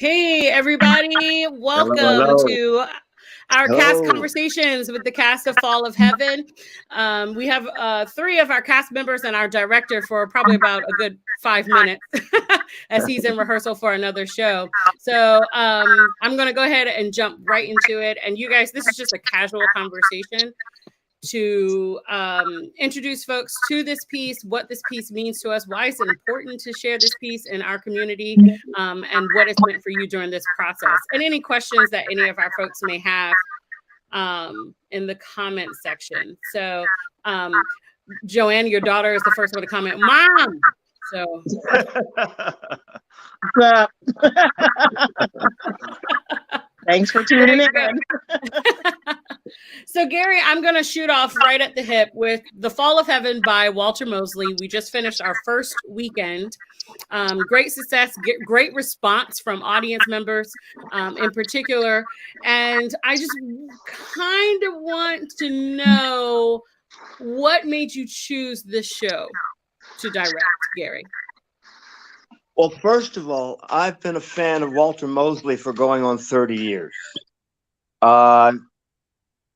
Hey, everybody. Welcome Hello. to our cast Hello. conversations with the cast of Fall of Heaven. We have three of our cast members and our director for probably about a good 5 minutes as he's in rehearsal for another show. So I'm going to go ahead and jump right into it. And you guys, this is just a casual conversation to introduce folks to this piece, what this piece means to us, why is it important to share this piece in our community, and what it's meant for you during this process. And any questions that any of our folks may have in the comment section. So Joanne, your daughter is the first one to comment, Mom! So Thanks for tuning in. So Gary, I'm going to shoot off right at the hip with The Fall of Heaven by Walter Mosley. We just finished our first weekend. Great success, great response from audience members in particular. And I just kind of want to know what made you choose this show to direct, Gary? Well, first of all, I've been a fan of Walter Mosley for going on 30 years.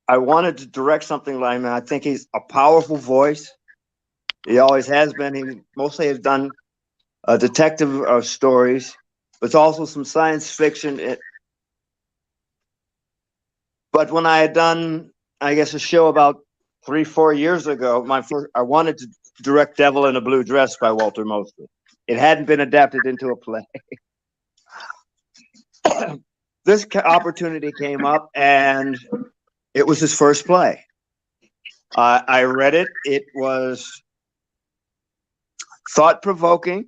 I wanted to direct something like him. I think he's a powerful voice. He always has been. He mostly has done detective stories, but it's also some science fiction. But when I had done, I guess, a show about 3-4 years ago, I wanted to direct Devil in a Blue Dress by Walter Mosley. It hadn't been adapted into a play. This opportunity came up, and it was his first play. I read it. It was thought-provoking.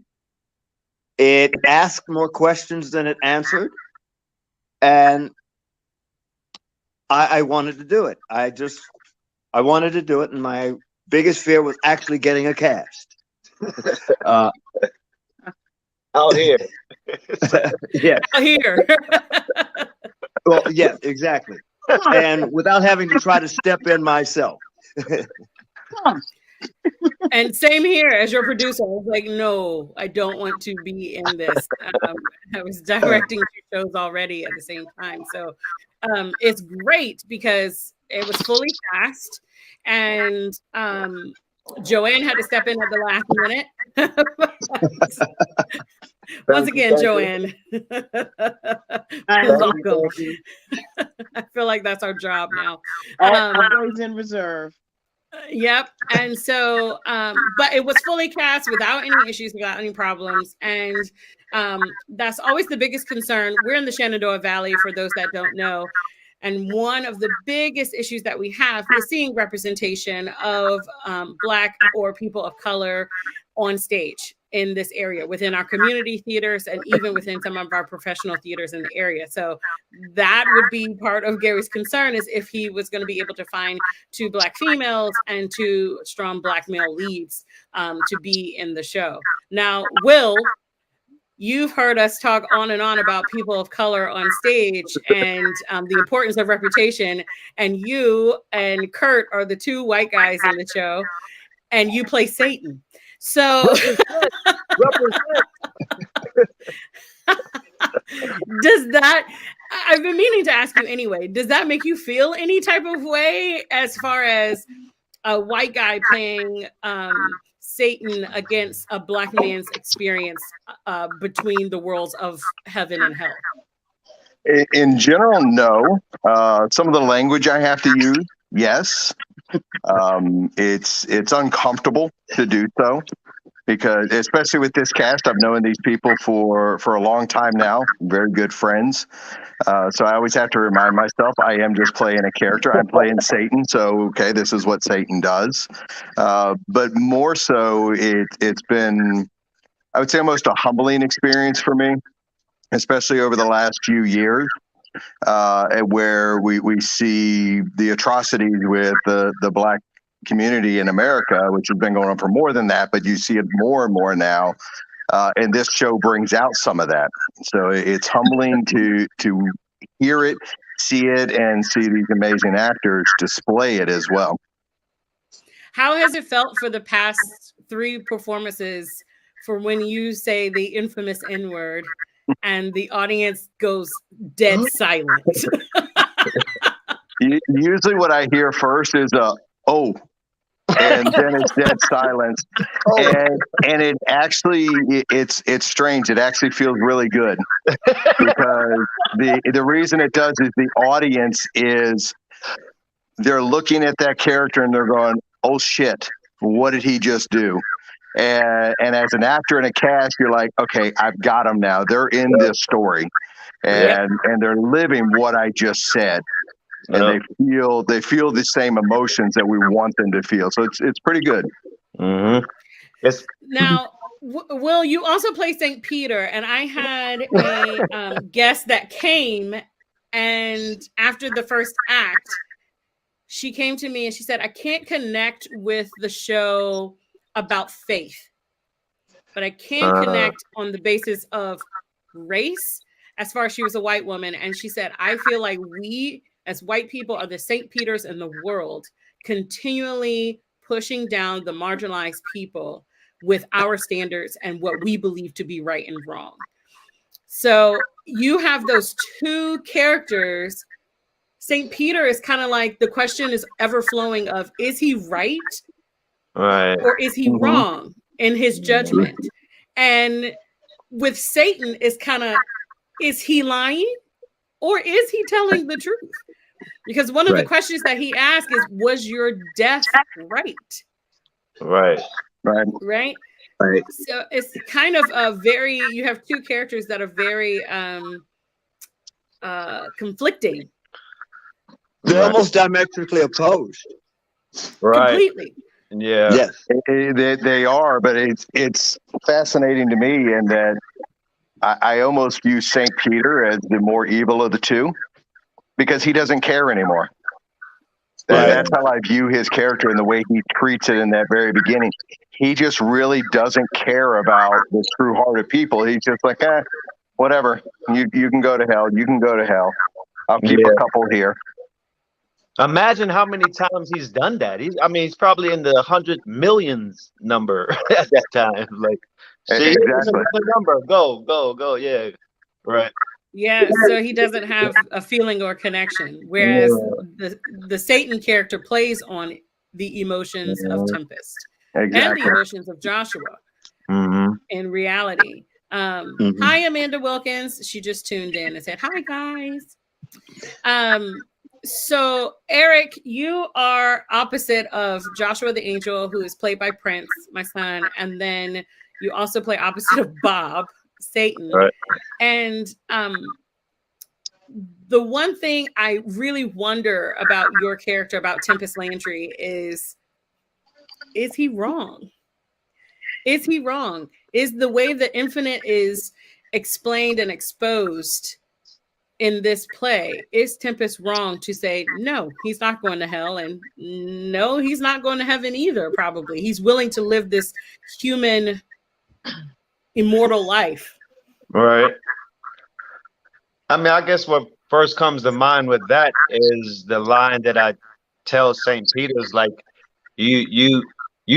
It asked more questions than it answered. And I wanted to do it. I wanted to do it. And my biggest fear was actually getting a cast. Out here. Yeah. Out here. Well, yeah, exactly. And without having to try to step in myself. And same here as your producer. I was like, no, I don't want to be in this. I was directing 2 shows already at the same time. So it's great because it was fully cast, and Joanne had to step in at the last minute. Once again, Joanne. Welcome. I feel like that's our job now. Always in reserve. Yep. And so, but it was fully cast without any issues, without any problems. And that's always the biggest concern. We're in the Shenandoah Valley, for those that don't know. And one of the biggest issues that we have is seeing representation of Black or people of color on stage in this area, within our community theaters and even within some of our professional theaters in the area. So that would be part of Gary's concern, is if he was going to be able to find 2 Black females and 2 strong Black male leads to be in the show. Now, Will, you've heard us talk on and on about people of color on stage and the importance of reputation. And you and Kurt are the 2 white guys in the show, and you play Satan. So does that, I've been meaning to ask you anyway, does that make you feel any type of way as far as a white guy playing Satan against a Black man's experience between the worlds of heaven and hell? In general, no. Some of the language I have to use, yes. It's uncomfortable to do so, because especially with this cast, I've known these people for a long time now, very good friends. So I always have to remind myself I am just playing a character. I'm playing Satan. So, okay, this is what Satan does. But more so, it's been, I would say, almost a humbling experience for me, especially over the last few years. Where we see the atrocities with the Black community in America, which has been going on for more than that, but you see it more and more now. And this show brings out some of that. So it's humbling to hear it, see it, and see these amazing actors display it as well. How has it felt for the past 3 performances for when you say the infamous N-word and the audience goes dead silent. Usually what I hear first is oh, and then it's dead silence. And it actually, it's strange. It actually feels really good because the reason it does is the audience is, they're looking at that character and they're going, oh shit, what did he just do? And as an actor in a cast, you're like, okay, I've got them now. They're in this story, and they're living what I just said, and they feel the same emotions that we want them to feel. So it's pretty good. Mm-hmm. Now, Will, you also play St. Peter, and I had a guest that came, and after the first act, she came to me and she said, I can't connect with the show about faith, but I can connect on the basis of race, as far as she was a white woman. And she said, I feel like we as white people are the St. Peters in the world, continually pushing down the marginalized people with our standards and what we believe to be right and wrong. So you have those two characters. St. Peter is kind of like, the question is ever flowing of, is he right? Or is he wrong in his judgment? And with Satan, it's kind of, is he lying or is he telling the truth? Because one of the questions that he asked is, was your death right? Right. So it's kind of a very, you have two characters that are very conflicting. They're almost diametrically opposed. Completely. Yeah. Yes. They are, but it's fascinating to me in that I almost view St. Peter as the more evil of the two, because he doesn't care anymore. That's how I view his character and the way he treats it in that very beginning. He just really doesn't care about the true-hearted people. He's just like, whatever. You can go to hell. You can go to hell. I'll keep a couple here. Imagine how many times he's done that. He's probably in the 100 millions number at that time. Like, see, exactly. The number. Go. Yeah. Right. Yeah. So he doesn't have a feeling or connection, whereas the Satan character plays on the emotions of Tempest and the emotions of Joshua in reality. Hi, Amanda Wilkins. She just tuned in and said, hi, guys. So, Eric, you are opposite of Joshua the Angel, who is played by Prince, my son, and then you also play opposite of Bob, Satan. Right. And the one thing I really wonder about your character, about Tempest Landry, is he wrong? Is he wrong? Is the way the infinite is explained and exposed in this play, is Tempest wrong to say, no, he's not going to hell, and no, he's not going to heaven either, probably. He's willing to live this human, immortal life. Right. I guess what first comes to mind with that is the line that I tell St. Peter's, like, you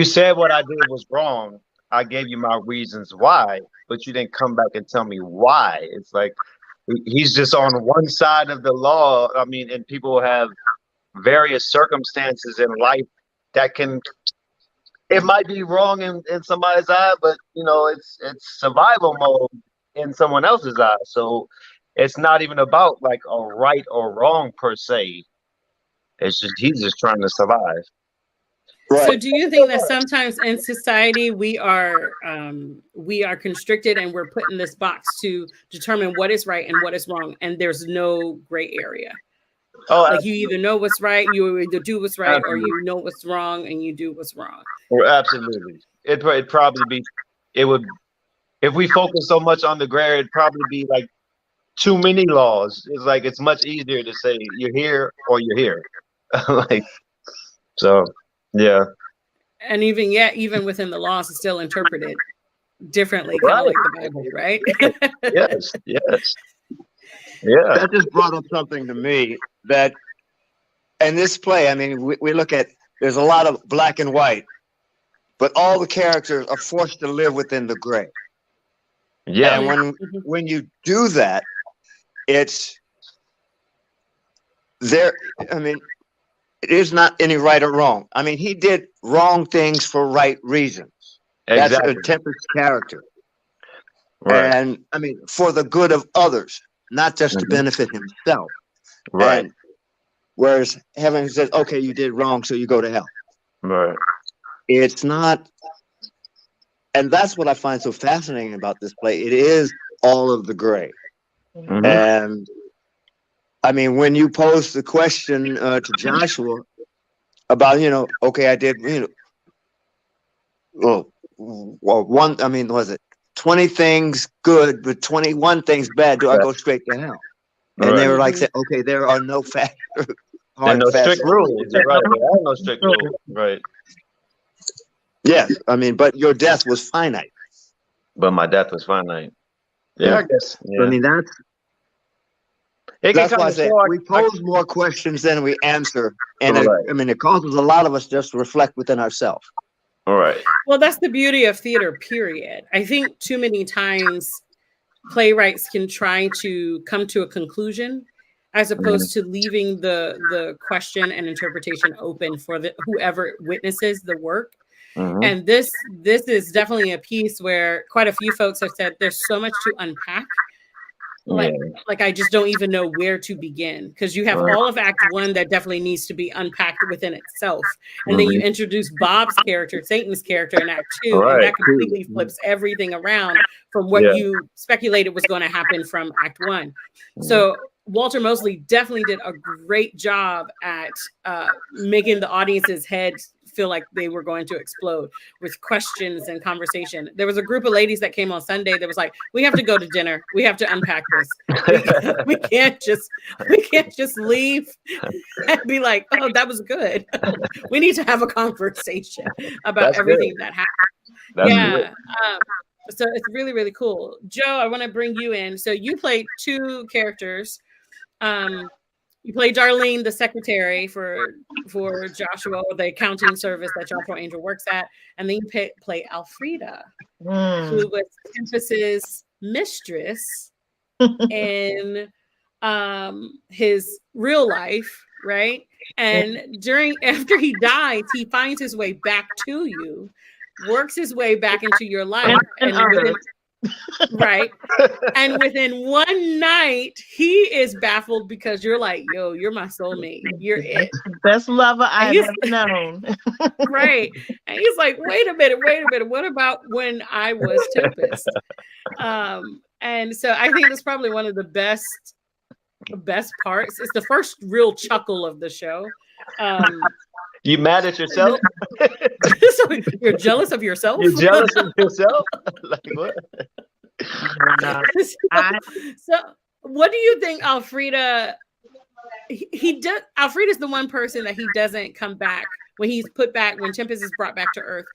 said what I did was wrong. I gave you my reasons why, but you didn't come back and tell me why. It's like, he's just on one side of the law. And people have various circumstances in life that it might be wrong in somebody's eye, but it's survival mode in someone else's eye. So it's not even about like a right or wrong per se. It's just, he's just trying to survive. Right. So do you think that sometimes in society we are constricted and we're put in this box to determine what is right and what is wrong, and there's no gray area? Oh, like you either know what's right, you either do what's right, absolutely. or you know what's wrong and you do what's wrong. Well, absolutely. It'd probably be, if we focus so much on the gray, it'd probably be like too many laws. It's like, it's much easier to say you're here or you're here. Yeah. And even within the laws, it's still interpreted differently, kind of like the Bible, right? Yes. Yeah. That just brought up something to me that in this play, we look at, there's a lot of black and white, but all the characters are forced to live within the gray. Yeah. And when you do that, it's there. I mean, it is not any right or wrong. I mean, he did wrong things for right reasons. That's a Exactly. Tempest character. Right. And I mean, for the good of others, not just to Mhm. benefit himself. Right. And whereas heaven says, okay, you did wrong, so you go to hell. Right. It's not. And that's what I find so fascinating about this play. It is all of the gray. Mhm. And I mean, when you pose the question to Joshua about, okay, I did, well, I mean, was it 20 things good, but 21 things bad? Do I go straight to hell? And they Right. were like, saying, okay, there are no And hard no and fast strict rules. You're right. There are no strict rules. Right. Yes, I mean, but your death was finite. But my death was finite. Yeah, I guess. So, I Yeah. mean, It can that's why kind I of say show. we pose more questions than we answer, and Right. it causes a lot of us just to reflect within ourselves. All right. Well, that's the beauty of theater, period. I think too many times playwrights can try to come to a conclusion as opposed to leaving the question and interpretation open for whoever witnesses the work. Mhm. And this is definitely a piece where quite a few folks have said there's so much to unpack. Like, Yeah. like I just don't even know where to begin, because you have Right. all of Act 1 that definitely needs to be unpacked within itself. And then you Mhm. introduce Bob's character, Satan's character in Act 2, and Right. that completely flips everything around from what Yeah. you speculated was going to happen from Act 1. Mhm. So Walter Mosley definitely did a great job at making the audience's heads feel like they were going to explode with questions and conversation. There was a group of ladies that came on Sunday that was like, we have to go to dinner. We have to unpack this. We can't just leave and be like, oh, that was good. We need to have a conversation about That's everything good. that happened. That's Yeah. good. So it's really, really cool. Joe, I want to bring you in. So you played two characters. You play Darlene, the secretary for Joshua, or the accounting service that Joshua Angel works at, and then you play Alfreda, who was Tempest's mistress in his real life, right? And after he dies, he finds his way back to you, works his way back into your life, and within, right. And within one night, he is baffled because you're like, yo, you're my soulmate. You're it. Best lover I've he's- ever known. Right. And he's like, wait a minute. What about when I was Tempest? And so I think that's probably one of the best parts. It's the first real chuckle of the show. You mad at yourself? So you're jealous of yourself? You jealous of yourself? Like what? So what do you think Alfreda he does? Alfreda's the one person that he doesn't come back when Tempest is brought back to Earth.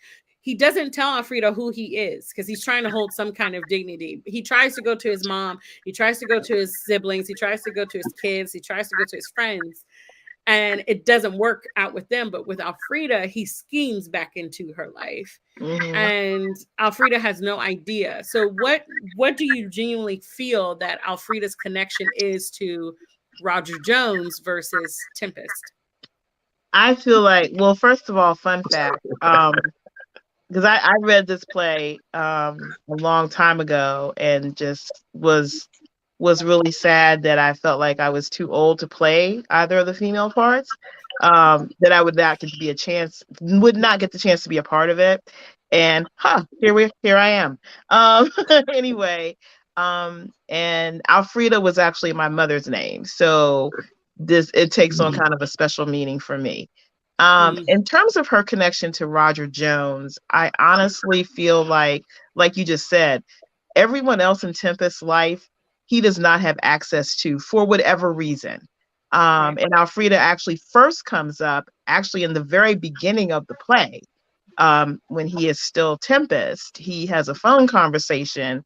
He doesn't tell Alfreda who he is because he's trying to hold some kind of dignity. He tries to go to his mom, he tries to go to his siblings, he tries to go to his kids, he tries to go to his friends, and it doesn't work out with them. But with Alfreda, he schemes back into her life. And Alfreda has no idea. So what do you genuinely feel that Alfreda's connection is to Roger Jones versus Tempest? I feel like, well, first of all, fun fact, because I read this play a long time ago and just was really sad that I felt like I was too old to play either of the female parts, that I would not get the chance to be a part of it. And here I am. Anyway, and Alfreda was actually my mother's name. So it takes on kind of a special meaning for me. In terms of her connection to Roger Jones, I honestly feel like you just said, everyone else in Tempest's life, he does not have access to for whatever reason. And Alfreda actually first comes up actually in the very beginning of the play. When he is still Tempest, he has a phone conversation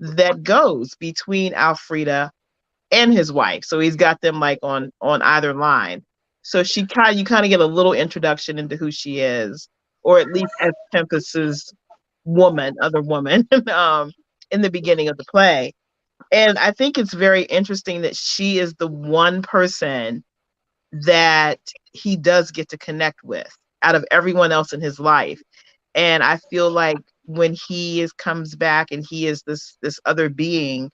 that goes between Alfreda and his wife. So he's got them like on either line. So you kind of get a little introduction into who she is, or at least as Tempest's other woman. in the beginning of the play. And I think it's very interesting that she is the one person that he does get to connect with out of everyone else in his life. And I feel like when comes back and he is this other being,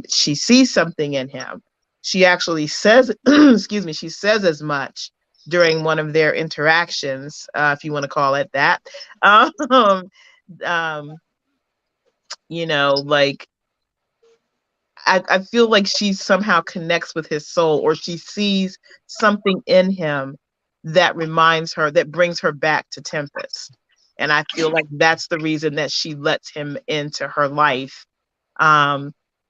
she sees something in him. She actually says, excuse me, she says as much during one of their interactions, if you want to call it that. You know, like I feel like she somehow connects with his soul, or she sees something in him that reminds her, that brings her back to Tempest. And I feel like that's the reason that she lets him into her life.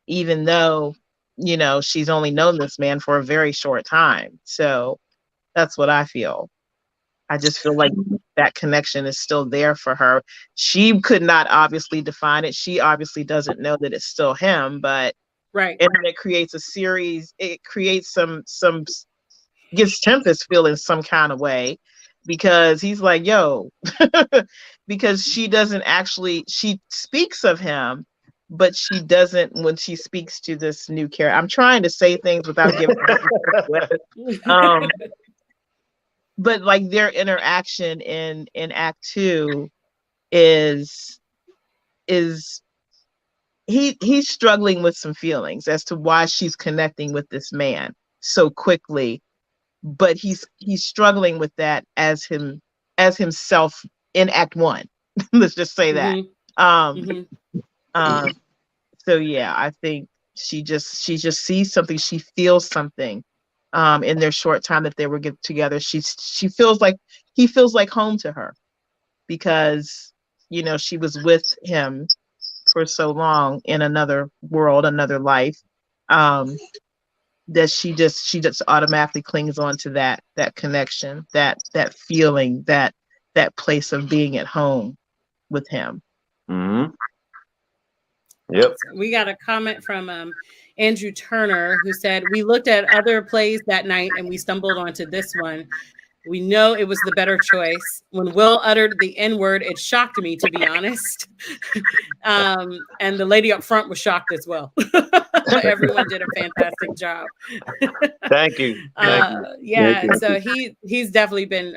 Even though, you know, she's only known this man for a very short time. So that's what I feel. I just feel like that connection is still there for her. She could not obviously define it. She obviously doesn't know that it's still him, but right. And it creates a series. It creates some gives Tempest feeling some kind of way, because he's like, yo, because she doesn't actually, she speaks of him, but she doesn't when she speaks to this new character. I'm trying to say things without giving but like their interaction in Act 2 is he's struggling with some feelings as to why she's connecting with this man so quickly, but he's struggling with that as himself in Act 1. Let's just say that. So yeah, I think she just sees something, she feels something in their short time that they were together. She feels like he feels like home to her, because you know she was with him for so long in another world, another life, that she just automatically clings on to that connection, that feeling, that place of being at home with him. Mm-hmm. Yep. We got a comment from Andrew Turner, who said, we looked at other plays that night and we stumbled onto this one. We know it was the better choice. When Will uttered the N-word, it shocked me, to be honest. And the lady up front was shocked as well. Everyone did a fantastic job. Thank you. Yeah, Thank you. So he's definitely been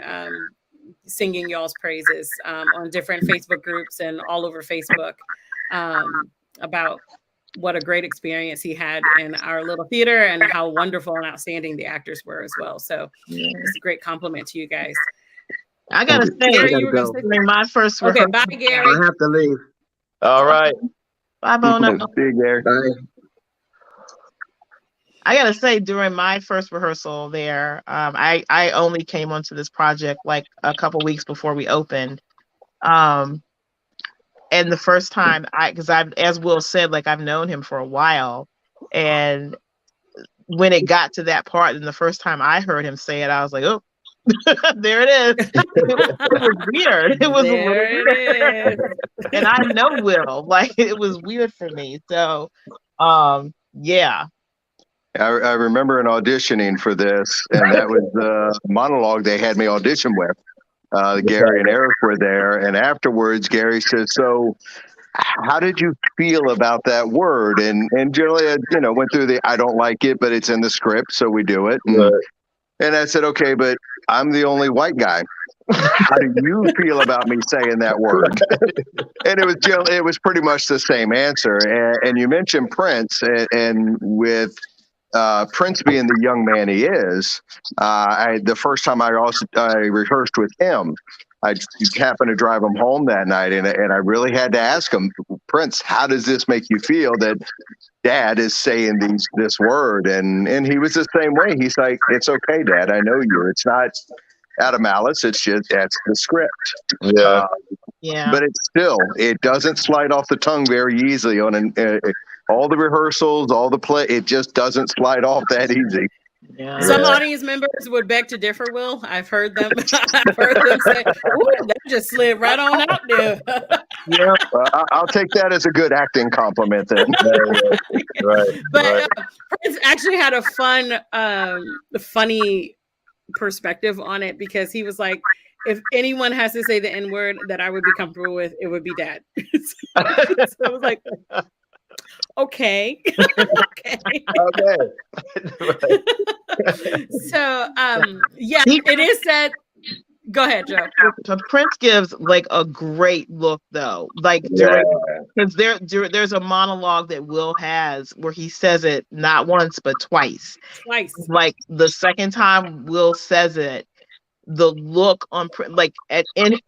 singing y'all's praises on different Facebook groups and all over Facebook about what a great experience he had in our little theater and how wonderful and outstanding the actors were as well. So it's a great compliment to you guys. I gotta say, during my first rehearsal, bye, Gary. I have to leave. All right. Bye, Bona. See you, Gary. Bye. I gotta say, during my first rehearsal there, I only came onto this project like a couple weeks before we opened. And the first time because I've, as Will said, like I've known him for a while, and when it got to that part, and the first time I heard him say it, I was like, oh, there it is. It was weird. It was there weird. And I know Will, like it was weird for me. So, yeah. I remember an auditioning for this, and that was the monologue they had me audition with. Gary and Eric were there, and afterwards Gary says, so how did you feel about that word? And Julia, went through the I don't like it, but it's in the script, so we do it. And I said, okay, but I'm the only white guy. How do you feel about me saying that word? And it was pretty much the same answer. And you mentioned Prince, and with Prince being the young man he is, the first time I rehearsed with him, I happened to drive him home that night, and I really had to ask him, Prince, how does this make you feel that Dad is saying this word? And he was the same way. He's like, it's okay, Dad, I know you. It's not out of malice. It's just that's the script. Yeah. Yeah. But it doesn't slide off the tongue very easily on all the rehearsals, all the play. It just doesn't slide off that easy. Yeah. Some audience members would beg to differ, Will. I've heard them say, that just slid right on out there. Yeah, I'll take that as a good acting compliment then. Right. But Prince actually had a funny perspective on it, because he was like, if anyone has to say the N word that I would be comfortable with, it would be Dad. So I was like, okay, okay. Okay. So yeah, it is said. Go ahead, Joe. So Prince gives like a great look though, like Yeah. because there's a monologue that Will has where he says it not once but twice. Twice. Like the second time Will says it, the look on like as he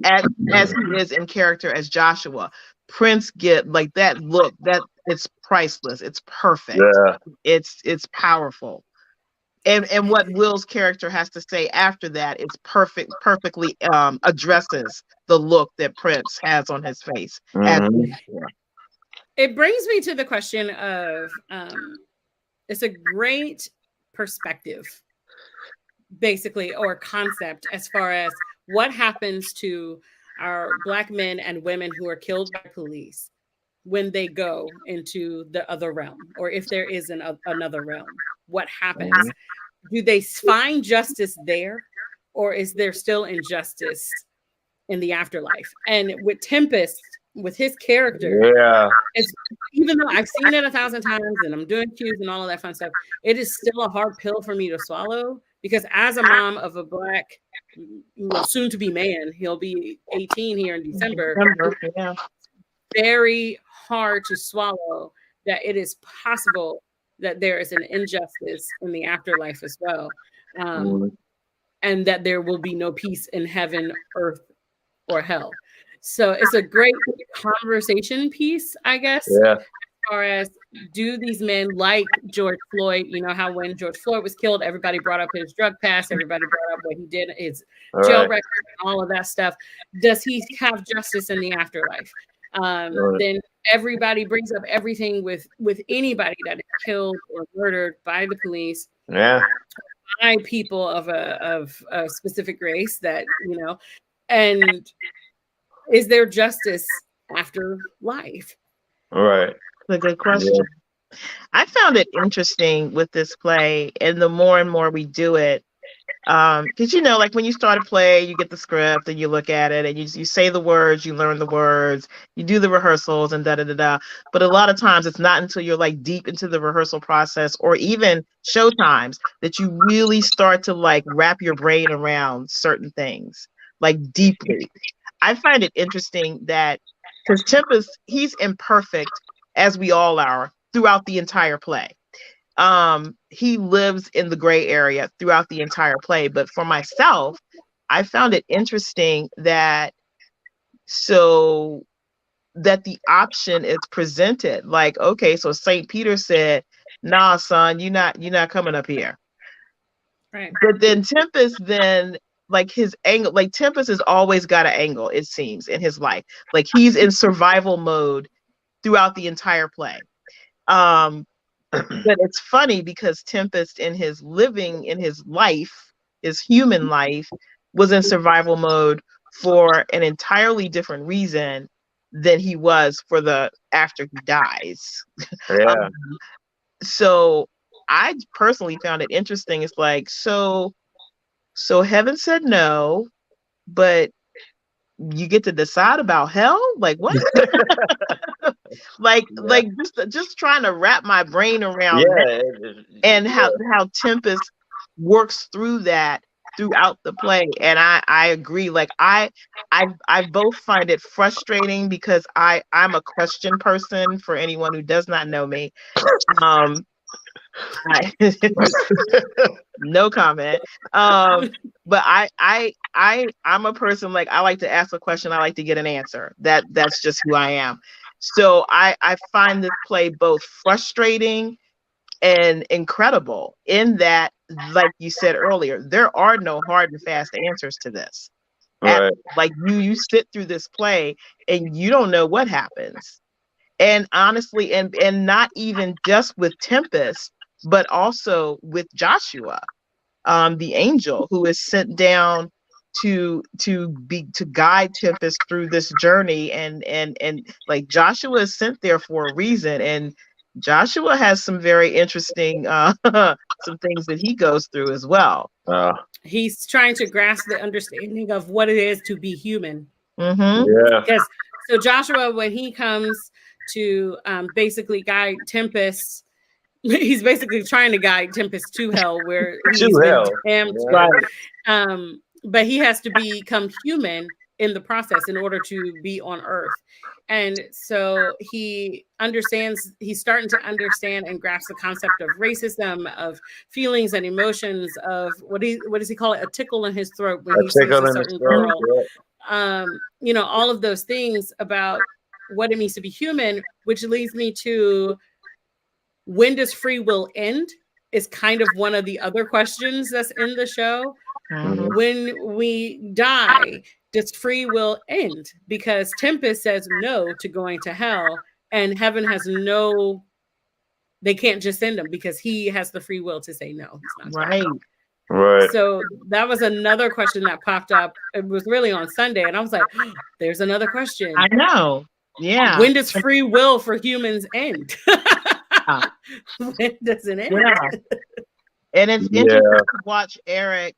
is in character as Joshua, Prince get like that look that it's priceless. It's perfect. Yeah. It's powerful. And what Will's character has to say after that is perfectly addresses the look that Prince has on his face. Mhm. It brings me to the question of it's a great perspective, basically, or concept as far as what happens to our Black men and women who are killed by police when they go into the other realm, or if there is another realm. What happens? Do they find justice there, or is there still injustice in the afterlife? And with Tempest, with his character, Yeah. it's, even though I've seen it 1,000 times and I'm doing cues and all of that fun stuff, it is still a hard pill for me to swallow, because as a mom of a Black, soon to be man, he'll be 18 here in December. Yeah. Very hard to swallow that it is possible that there is an injustice in the afterlife as well, and that there will be no peace in heaven, earth, or hell. So it's a great conversation piece, I guess, Yeah. as far as, do these men like George Floyd, you know how when George Floyd was killed, everybody brought up his drug past, everybody brought up what he did, his jail record, and all of that stuff. Does he have justice in the afterlife? Then everybody brings up everything with anybody that is killed or murdered by the police, Yeah. by people of a specific race, that, you know, and is there justice after life? All right. That's a good question. Yeah. I found it interesting with this play, and the more and more we do it, because you know, like when you start a play, you get the script and you look at it and you say the words, you learn the words, you do the rehearsals and da da da da. But a lot of times it's not until you're like deep into the rehearsal process or even show times that you really start to like wrap your brain around certain things like deeply. I find it interesting that because Tempest, he's imperfect, as we all are, throughout the entire play. He lives in the gray area throughout the entire play. But for myself, I found it interesting that the option is presented. Like, okay, so St. Peter said, nah, son, you're not coming up here. Right. But then Tempest, like his angle, like Tempest has always got an angle, it seems, in his life. Like he's in survival mode throughout the entire play. But it's funny because Tempest in his life, his human life, was in survival mode for an entirely different reason than he was for after he dies. Yeah. So I personally found it interesting. It's like, so heaven said no, but you get to decide about hell? Like what? like just trying to wrap my brain around that, and how Tempest works through that throughout the play. And I agree. Like I both find it frustrating because I'm a question person, for anyone who does not know me. No comment. But I'm a person, like, I like to ask a question, I like to get an answer. That's just who I am. So I find this play both frustrating and incredible in that, like you said earlier, there are no hard and fast answers to this. Right. Like you sit through this play and you don't know what happens. And honestly, and not even just with Tempest, but also with Joshua, the angel who is sent down to guide Tempest through this journey, and like Joshua is sent there for a reason, and Joshua has some very interesting some things that he goes through as well. He's trying to grasp the understanding of what it is to be human. Mm-hmm. Yeah. Because so Joshua, when he comes to basically guide Tempest, he's basically trying to guide Tempest to hell, where he's been damned. Yeah. Right. But he has to become human in the process in order to be on Earth. And so he's starting to understand and grasp the concept of racism, of feelings and emotions, of what does he call it? A tickle in his throat when he sees a certain girl. You know, all of those things about what it means to be human, which leads me to, when does free will end? Is kind of one of the other questions that's in the show. Mm-hmm. When we die, does free will end? Because Tempest says no to going to hell, and heaven has they can't just send him because he has the free will to say no. He's not right. Right. So that was another question that popped up. It was really on Sunday, and I was like, oh, there's another question. I know. Yeah. When does free will for humans end? When does it end? Yeah. And it's interesting to watch Eric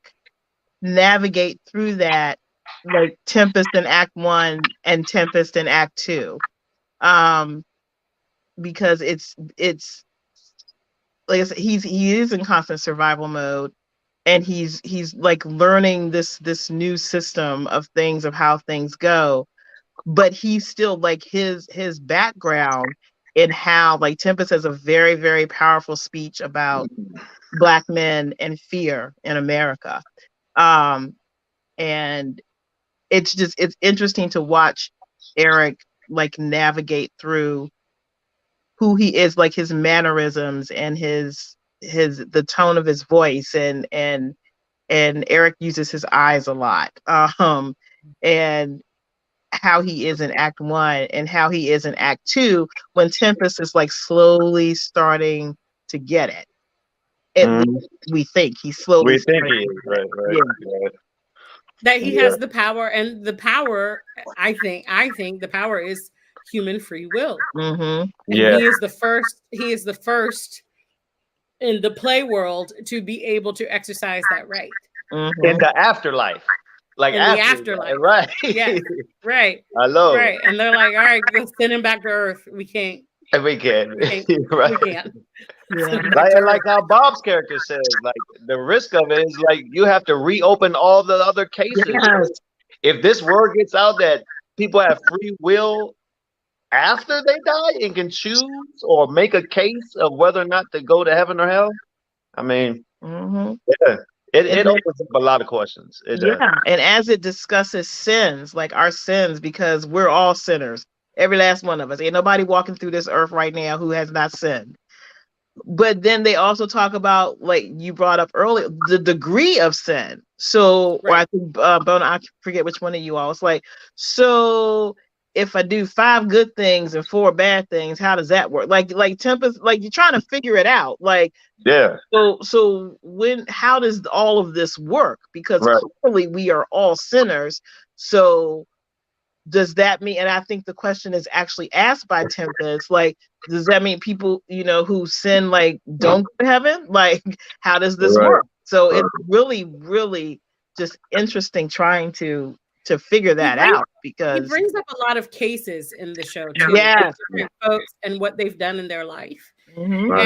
navigate through that, like Tempest in Act 1 and Tempest in Act 2. Because it's like I said, he is in constant survival mode, and he's like learning this new system of things, of how things go, but he's still like his background in how, like, Tempest has a very, very powerful speech about Black men and fear in America. And it's interesting to watch Eric like navigate through who he is, like his mannerisms and the tone of his voice, and Eric uses his eyes a lot. And how he is in Act 1 and how he is in Act 2, when Tempest is like slowly starting to get it. At least we think he's slowly. We think he is, right. That he has the power, and the power, I think the power is human free will. Mm-hmm. And he is the first in the play world to be able to exercise that right. Mm-hmm. In the afterlife. Like in the afterlife. Right. Yeah. Right. I love right. And they're like, all right, let's send him back to Earth. We can't. We can't. Right. We can't. Yeah. Like how Bob's character says, like the risk of it is like you have to reopen all the other cases. Yes. If this word gets out that people have free will after they die and can choose or make a case of whether or not to go to heaven or hell, I mean, it opens up a lot of questions. And as it discusses sins, like our sins, because we're all sinners, every last one of us. Ain't nobody walking through this earth right now who has not sinned. But then they also talk about, like you brought up earlier, the degree of sin. So, or I think, Bona, I forget which one of you all. It's like, so if I do 5 good things and 4 bad things, how does that work? Like Tempest, like you're trying to figure it out. Like, So how does all of this work? Because clearly we are all sinners. So does that mean, and I think the question is actually asked by Tempest, like, does that mean people, who sin, like, don't go to heaven? Like, how does this work? So it's really, really just interesting trying to figure that out, because it brings up a lot of cases in the show too. Different folks and what they've done in their life. And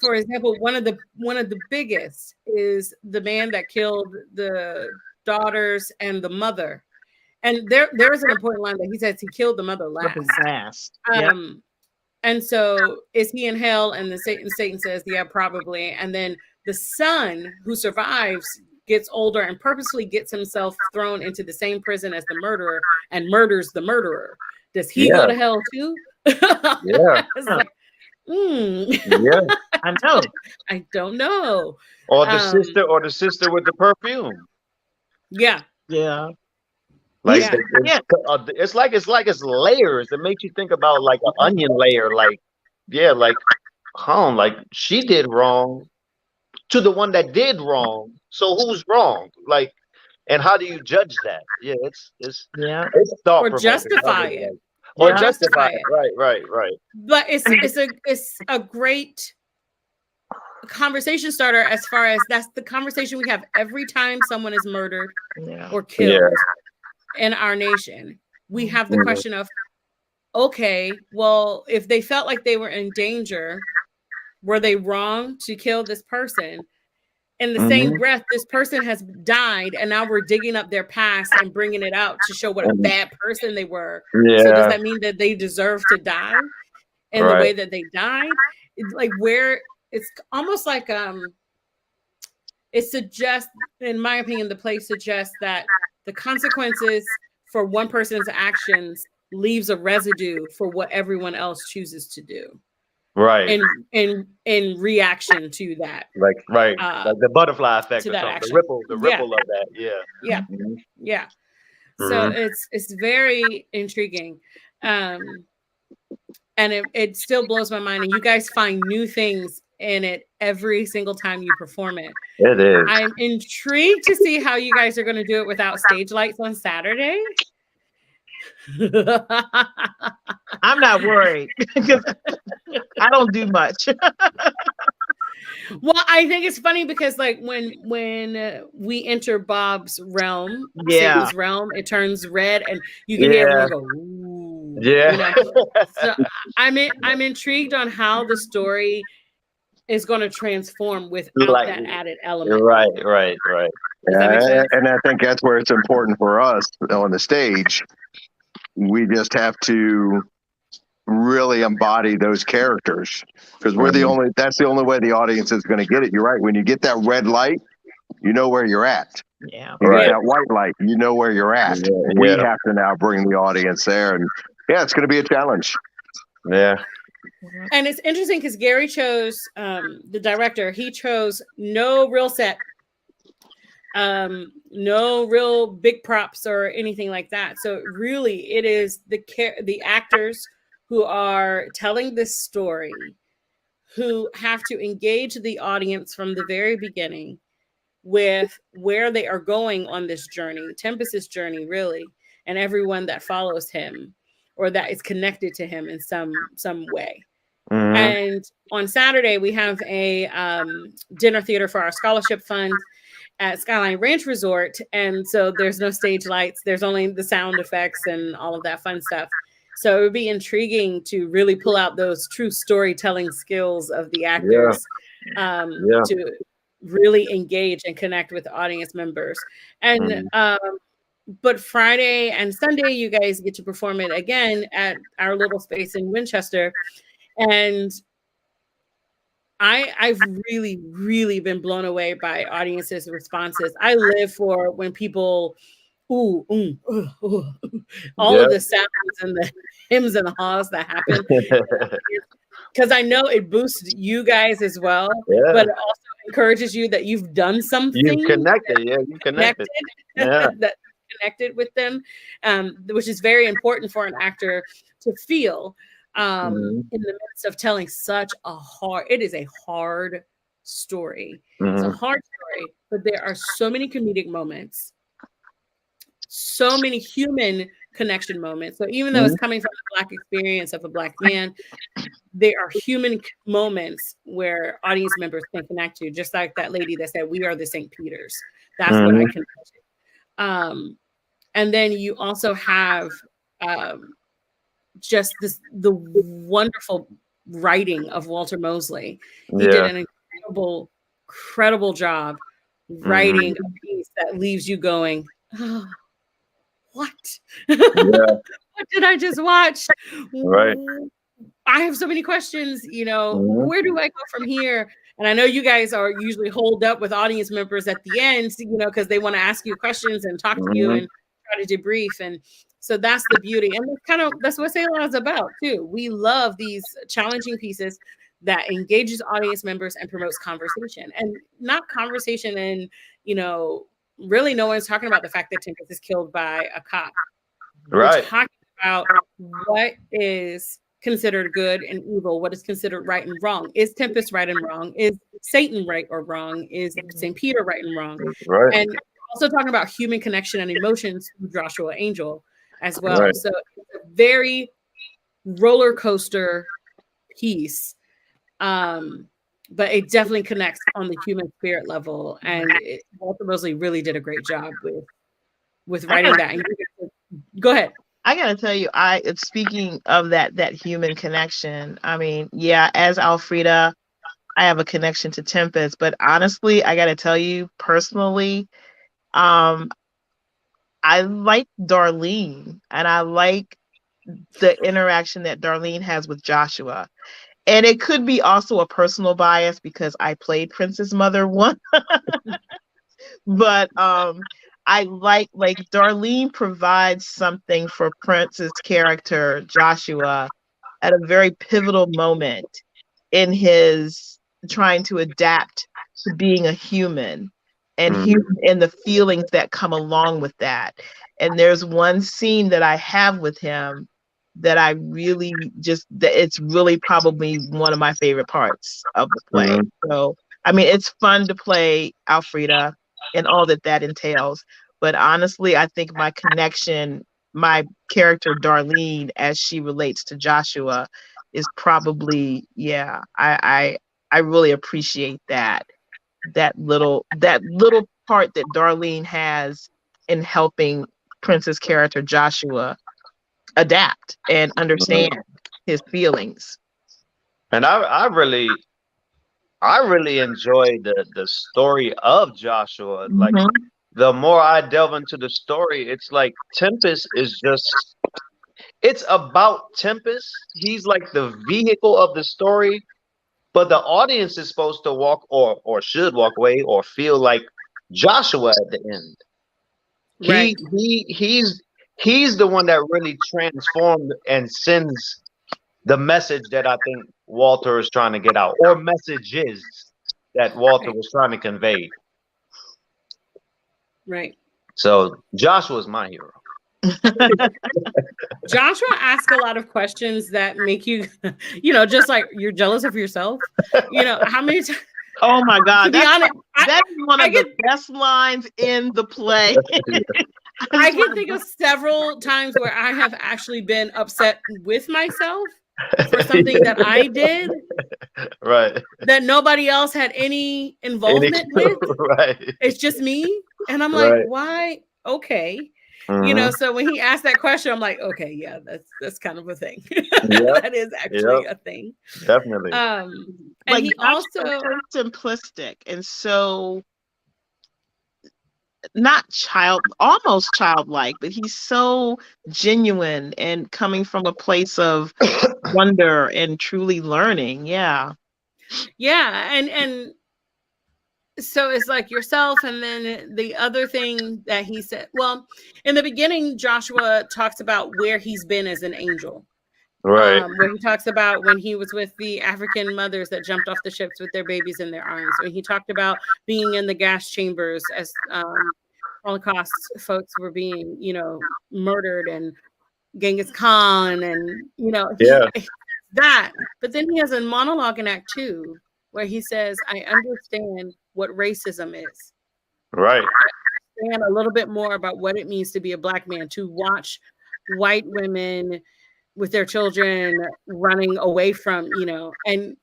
for example, one of the biggest is the man that killed the daughters and the mother. And there is an important line that he says he killed the mother last. And so is he in hell? And then Satan says, yeah, probably. And then the son who survives gets older and purposely gets himself thrown into the same prison as the murderer and murders the murderer. Does he go to hell too? Like, I know. I don't know. Or the sister with the perfume. Yeah. Like it's like it's layers. It makes you think about like an onion layer. Like she did wrong to the one that did wrong. So who's wrong? Like, and how do you judge that? It's or justify it. Or Yeah. justify it. Right. But it's a great conversation starter as far as that's the conversation we have every time someone is murdered or killed in our nation. We have the question of, okay, well, if they felt like they were in danger, were they wrong to kill this person? In the same breath, this person has died, and now we're digging up their past and bringing it out to show what a bad person they were. Yeah. So does that mean that they deserve to die in the way that they died? It's like where it's almost like it suggests, in my opinion, the play suggests that the consequences for one person's actions leaves a residue for what everyone else chooses to do. Right. In reaction to that. Like the butterfly effect to or that something. action. The ripple of that. Yeah. Yeah. So it's very intriguing. And it still blows my mind. And you guys find new things in it every single time you perform it. It is. I'm intrigued to see how you guys are going to do it without stage lights on Saturday. I'm not worried because I don't do much. Well, I think it's funny because like when we enter Bob's realm, Satan's realm, it turns red and you can hear everyone go, ooh. Yeah. You know? So I'm intrigued on how the story is going to transform without that added element. Right. Does that make sense? And I think that's where it's important for us on the stage. We just have to really embody those characters because that's the only way the audience is going to get it. You're right. When you get that red light, you know where you're at. Yeah. You get that white light, you know where you're at. We have to now bring the audience there. And it's going to be a challenge. Yeah. And it's interesting because Gary chose, the director, he chose no real set, no real big props or anything like that. So really it is the actors who are telling this story who have to engage the audience from the very beginning with where they are going on this journey, Tempest's journey, really, and everyone that follows him or that is connected to him in some way. And on Saturday, we have a dinner theater for our scholarship fund at Skyline Ranch Resort. And so there's no stage lights. There's only the sound effects and all of that fun stuff. So it would be intriguing to really pull out those true storytelling skills of the actors to really engage and connect with audience members. And but Friday and Sunday, you guys get to perform it again at our little space in Winchester. And I've really, really been blown away by audiences' responses. I live for when people, all of the sounds and the hymns and the haws that happen. Because I know it boosts you guys as well, but it also encourages you that you've done something. You connected, you connected. That connected with them, which is very important for an actor to feel. In the midst of telling such a hard story. It's a hard story, but there are so many comedic moments, so many human connection moments. So even though it's coming from the Black experience of a Black man, there are human moments where audience members can connect to, just like that lady that said, "We are the St. Peters." That's what I connect to. And then you also have just the wonderful writing of Walter Mosley. He did an incredible job writing a piece that leaves you going, oh, what? What did I just watch? Right. I have so many questions, where do I go from here? And I know you guys are usually holed up with audience members at the end, because they want to ask you questions and talk to you and try to debrief. And so that's the beauty. And that's what Sailor is about too. We love these challenging pieces that engages audience members and promotes conversation, and not conversation. And, really no one's talking about the fact that Tempest is killed by a cop. Right. We're talking about what is considered good and evil, what is considered right and wrong. Is Tempest right and wrong? Is Satan right or wrong? Is St. Peter right and wrong? Right. And also talking about human connection and emotions through Joshua Angel as well. Right. So it's a very roller coaster piece. But it definitely connects on the human spirit level, and Walter Mosley really did a great job with writing that. And go ahead. I gotta tell you, speaking of that human connection, I mean, yeah, as Alfreda, I have a connection to Tempest, but honestly, I gotta tell you personally, I like Darlene, and I like the interaction that Darlene has with Joshua. And it could be also a personal bias because I played Prince's mother once. But I like Darlene provides something for Prince's character, Joshua, at a very pivotal moment in his trying to adapt to being a human and and the feelings that come along with that. And there's one scene that I have with him that I really it's really probably one of my favorite parts of the play. So, I mean, it's fun to play Alfreda and all that entails. But honestly, I think my character Darlene, as she relates to Joshua, is probably, I really appreciate that little part that Darlene has in helping Prince's character Joshua adapt and understand his feelings. And I really enjoy the story of Joshua. Like, the more I delve into the story, it's like Tempest is just, it's about Tempest. He's like the vehicle of the story, but the audience is supposed to walk or should walk away or feel like Joshua at the end. Right. He's the one that really transformed and sends the message that I think Walter is trying to get out, or messages that Walter was trying to convey. Right. So Joshua's my hero. Joshua asks a lot of questions that make you, just like you're jealous of yourself. How many times? Oh my God. To be honest, that's one of the best lines in the play. I can think of several times where I have actually been upset with myself for something that I did, right? That nobody else had any involvement with. Right. It's just me, and I'm like, why? Okay. So when he asked that question, I'm like, okay, yeah, that's kind of a thing. That is actually a thing. Definitely. And he also so simplistic and so almost childlike, but he's so genuine and coming from a place of wonder and truly learning. Yeah. And so it's like yourself, and then the other thing that he said, well, in the beginning, Joshua talks about where he's been as an angel. Right. Where he talks about when he was with the African mothers that jumped off the ships with their babies in their arms. When he talked about being in the gas chambers as Holocaust folks were being, murdered, and Genghis Khan, and that. But then he has a monologue in Act 2 where he says, "I understand what racism is." Right. I understand a little bit more about what it means to be a Black man, to watch white women with their children running away from, and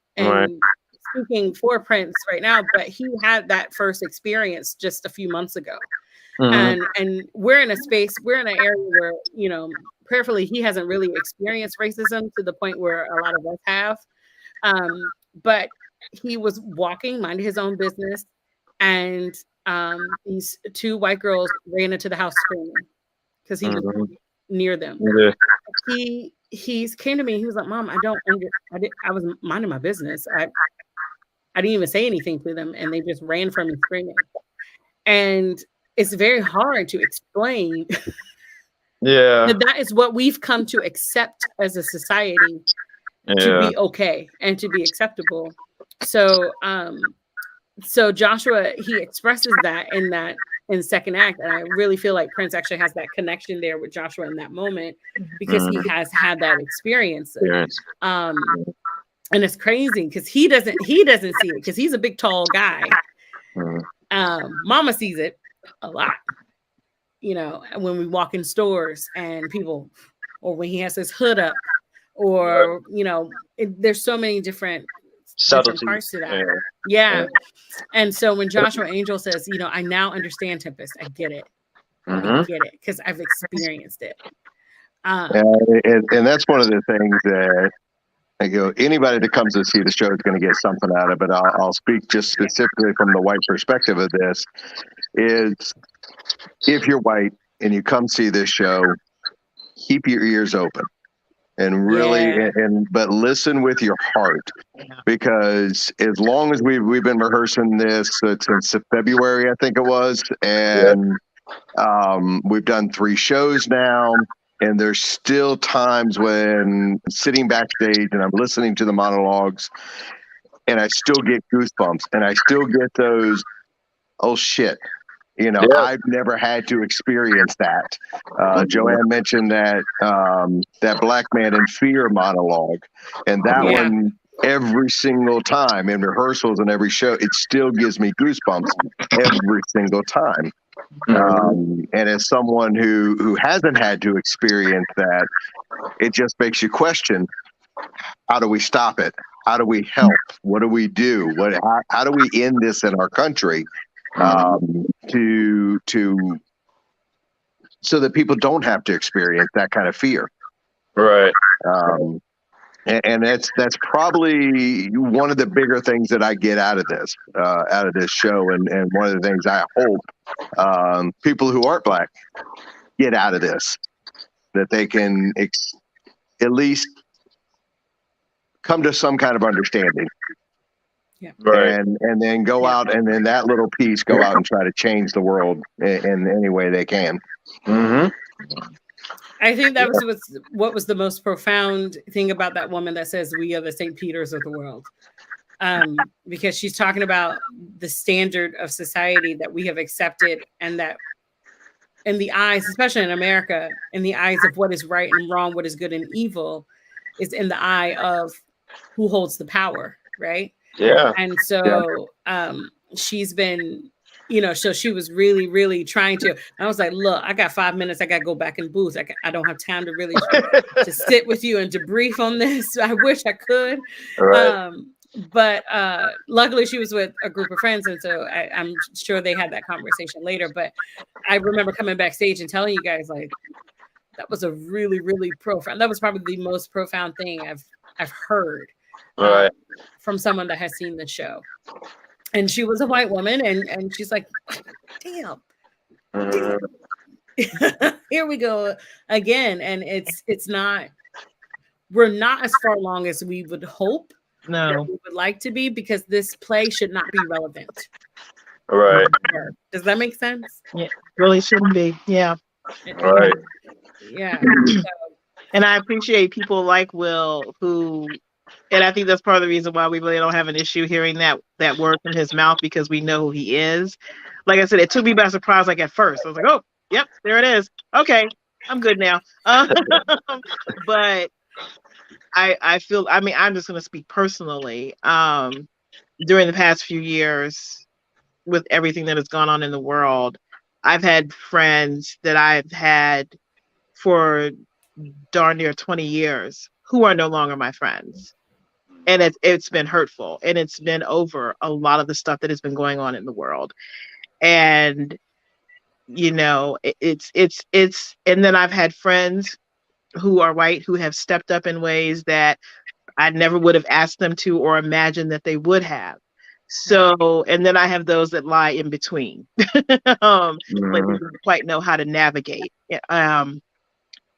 speaking for Prince right now, but he had that first experience just a few months ago. And we're in an area where, prayerfully, he hasn't really experienced racism to the point where a lot of us have. But he was walking, minding his own business, and these two white girls ran into the house screaming because he was near them. Yeah. He came to me. He was like, "Mom, I was minding my business. I didn't even say anything to them, and they just ran from me screaming." And it's very hard to explain. That is what we've come to accept as a society to be okay and to be acceptable. So, so Joshua, he expresses that in second act, and I really feel like Prince actually has that connection there with Joshua in that moment because he has had that experience. And it's crazy because he doesn't see it because he's a big tall guy. Mama sees it a lot, when we walk in stores and people, or when he has his hood up, or there's so many different parts to that. Yeah. And so when Joshua Angel says, I now understand Tempest, I get it. I get it because I've experienced it. And that's one of the things that I go, anybody that comes to see the show is going to get something out of it. I'll speak just specifically from the white perspective of this is if you're white and you come see this show, keep your ears open and really, but listen with your heart, because as long as we've been rehearsing this since February, I think it was, and we've done 3 shows now. And there's still times when I'm sitting backstage and I'm listening to the monologues and I still get goosebumps and I still get those, oh shit, I've never had to experience that. Joanne mentioned that that Black Man in Fear monologue, and that one every single time in rehearsals and every show, it still gives me goosebumps every single time. And as someone who hasn't had to experience that, it just makes you question, how do we stop it? How do we help? What do we do? How do we end this in our country to so that people don't have to experience that kind of fear? Right. And that's probably one of the bigger things that I get out of this show, and one of the things I hope people who aren't Black get out of this, that they can at least come to some kind of understanding. Yeah. Right. And then go out and then that little piece go out and try to change the world in any way they can. I think that was what was the most profound thing about that woman that says we are the St. Peters of the world. Because she's talking about the standard of society that we have accepted, and that in the eyes, especially in America, in the eyes of what is right and wrong, what is good and evil, is in the eye of who holds the power, right? Yeah. And so she's been, so she was really, really trying to. I was like, look, I got 5 minutes. I got to go back in booth. I don't have time to really to sit with you and debrief on this. I wish I could. Right. But luckily she was with a group of friends. And so I'm sure they had that conversation later. But I remember coming backstage and telling you guys, like, that was a really, really profound. That was probably the most profound thing I've heard from someone that has seen the show. And she was a white woman, and she's like, damn. Here we go again. And it's not, we're not as far along as we would hope. No, we would like to be, because this play should not be relevant. Right. Does that make sense? Yeah, really shouldn't be. Yeah. Right. Yeah. And I appreciate people like Will who, and I think that's part of the reason why we really don't have an issue hearing that word from his mouth, because we know who he is. Like I said, it took me by surprise. Like at first, I was like, "Oh, yep, there it is. Okay, I'm good now." But I feel. I mean, I'm just going to speak personally. During the past few years, with everything that has gone on in the world, I've had friends that I've had for darn near 20 years who are no longer my friends. And it's been hurtful, and it's been over a lot of the stuff that has been going on in the world. And, it's, and then I've had friends who are white who have stepped up in ways that I never would have asked them to or imagined that they would have. So, and then I have those that lie in between, like they don't quite know how to navigate.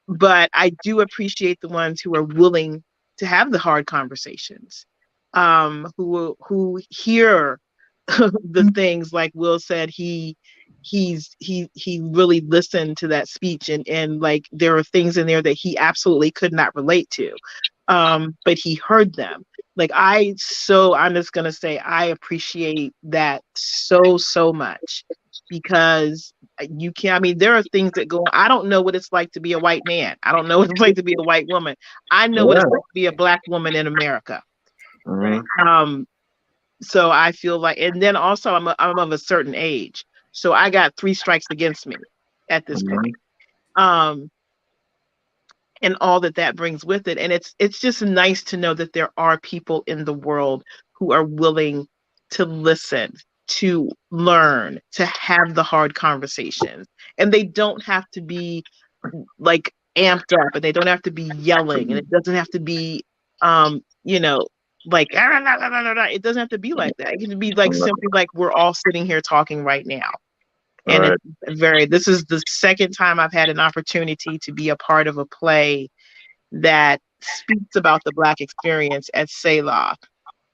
But I do appreciate the ones who are willing to have the hard conversations, who hear the things, like Will said, he really listened to that speech, and like there are things in there that he absolutely could not relate to, but he heard them. Like I'm just gonna say I appreciate that so much, because you can't. I mean, there are things that go on. I don't know what it's like to be a white man. I don't know what it's like to be a white woman. I know what it's like to be a Black woman in America. Right. So I feel like, and then also I'm of a certain age, so I got 3 strikes against me at this point. and all that that brings with it. And it's just nice to know that there are people in the world who are willing to listen, to learn, to have the hard conversations. And they don't have to be like amped up, and they don't have to be yelling, and it doesn't have to be you know, like it doesn't have to be like that. It can be like simply like we're all sitting here talking right now. And Right. this is the second time I've had an opportunity to be a part of a play that speaks about the Black experience at Selah.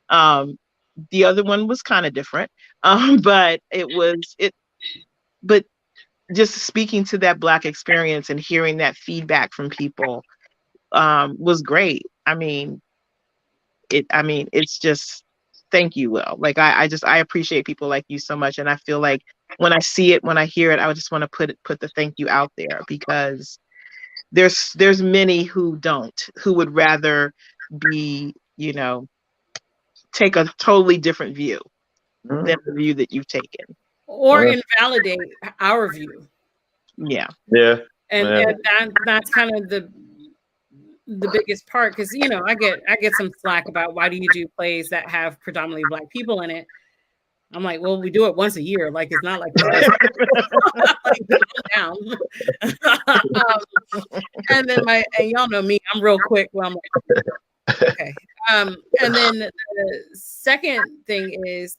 The other one was kind of different, but but just speaking to that Black experience and hearing that feedback from people was great. I mean, it's just, thank you, Will. Like I appreciate people like you so much, and I feel like when I see it, when I hear it, I would just want to put the thank you out there, because there's many who would rather be, take a totally different view than the view that you've taken, or invalidate our view. Yeah. And that's kind of the biggest part, because I get some slack about, why do you do plays that have predominantly Black people in it? I'm like, well, we do it once a year. Like, it's not like, like down. And then and y'all know me, I'm real quick. Well, I'm like, okay. And then the second thing is,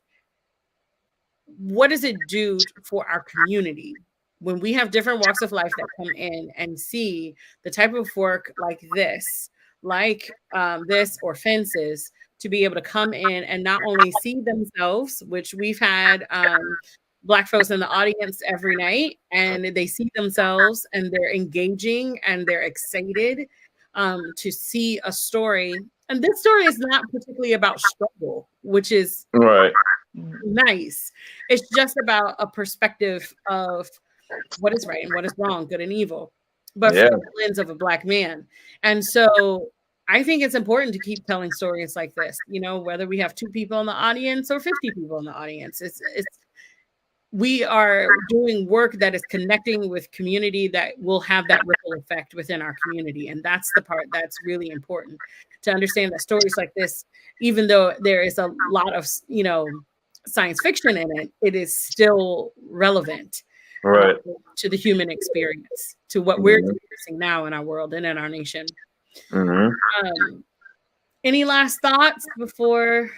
what does it do for our community when we have different walks of life that come in and see the type of work like this or Fences, to be able to come in and not only see themselves, which we've had Black folks in the audience every night, and they see themselves and they're engaging and they're excited to see a story. And this story is not particularly about struggle, which is nice. It's just about a perspective of what is right and what is wrong, good and evil, but from the lens of a Black man. And so I think it's important to keep telling stories like this, whether we have 2 people in the audience or 50 people in the audience. We are doing work that is connecting with community that will have that ripple effect within our community. And that's the part that's really important, to understand that stories like this, even though there is a lot of, science fiction in it, it is still relevant to the human experience, to what we're experiencing now in our world and in our nation. Any last thoughts before?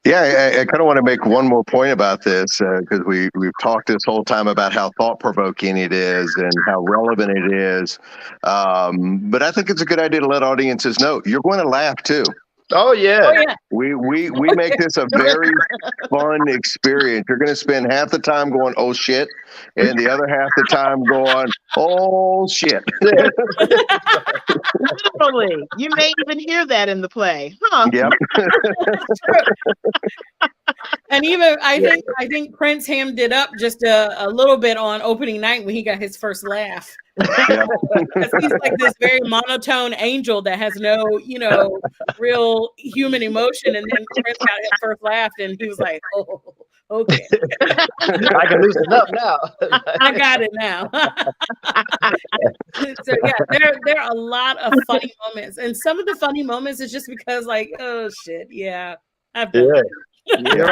Yeah, I kind of want to make one more point about this, because we've talked this whole time about how thought-provoking it is and how relevant it is. But I think it's a good idea to let audiences know you're going to laugh too. Oh yeah. We make this a very fun experience. You're going to spend half the time going, oh shit, and the other half the time going, oh shit. Literally, you may even hear that in the play, huh? Yep. And even I think Prince hammed it up just a little bit on opening night when he got his first laugh. Yeah. He's like this very monotone angel that has no, real human emotion. And then Prince got his first laugh, and he was like, "Oh, okay, I can loosen up now. I got it now." So yeah, there are a lot of funny moments, and some of the funny moments is just because, like, oh shit, yeah, I've done it. You're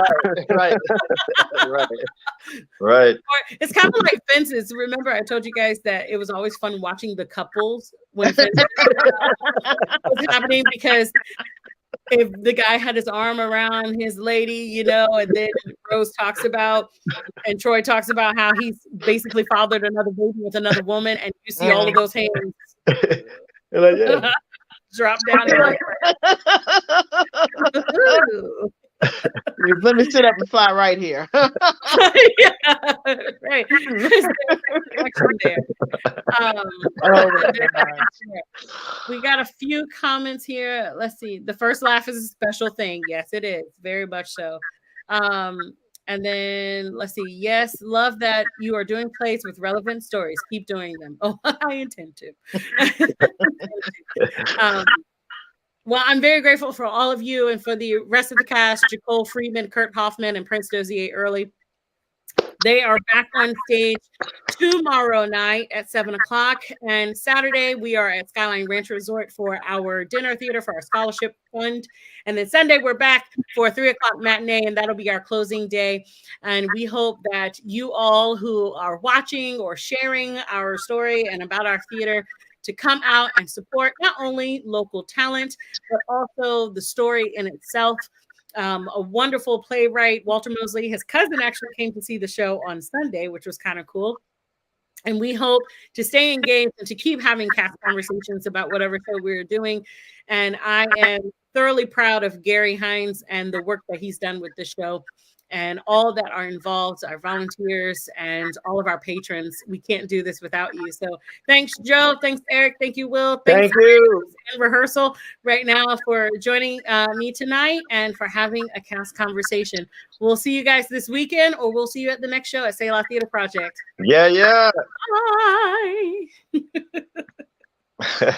right. Right. It's kind of like Fences. Remember, I told you guys that it was always fun watching the couples when Fences was happening, because if the guy had his arm around his lady, and then Rose talks about, and Troy talks about how he's basically fathered another baby with another woman, and you see all of those hands drop down. And like, let me sit up and fly right here. Yeah, right. We got a few comments here. Let's see. The first laugh is a special thing. Yes, it is. Very much so. And then let's see. Yes, love that you are doing plays with relevant stories. Keep doing them. Oh, I intend to. Well, I'm very grateful for all of you and for the rest of the cast, Jacole Friedman, Kurt Hoffman, and Prince Dozier Early. They are back on stage tomorrow night at 7:00. And Saturday, we are at Skyline Ranch Resort for our dinner theater for our scholarship fund. And then Sunday, we're back for a 3:00 matinee, and that'll be our closing day. And we hope that you all who are watching or sharing our story and about our theater to come out and support not only local talent, but also the story in itself. A wonderful playwright, Walter Mosley, his cousin actually came to see the show on Sunday, which was kind of cool. And we hope to stay engaged and to keep having cast conversations about whatever show we're doing. And I am thoroughly proud of Gary Hines and the work that he's done with the show and all that are involved, our volunteers and all of our patrons. We can't do this without you. So thanks, Joe. Thanks, Eric. Thank you, Will. Thanks Thank you. in rehearsal right now for joining me tonight and for having a cast conversation. We'll see you guys this weekend, or we'll see you at the next show at Selah Theater Project. Yeah, yeah. Bye.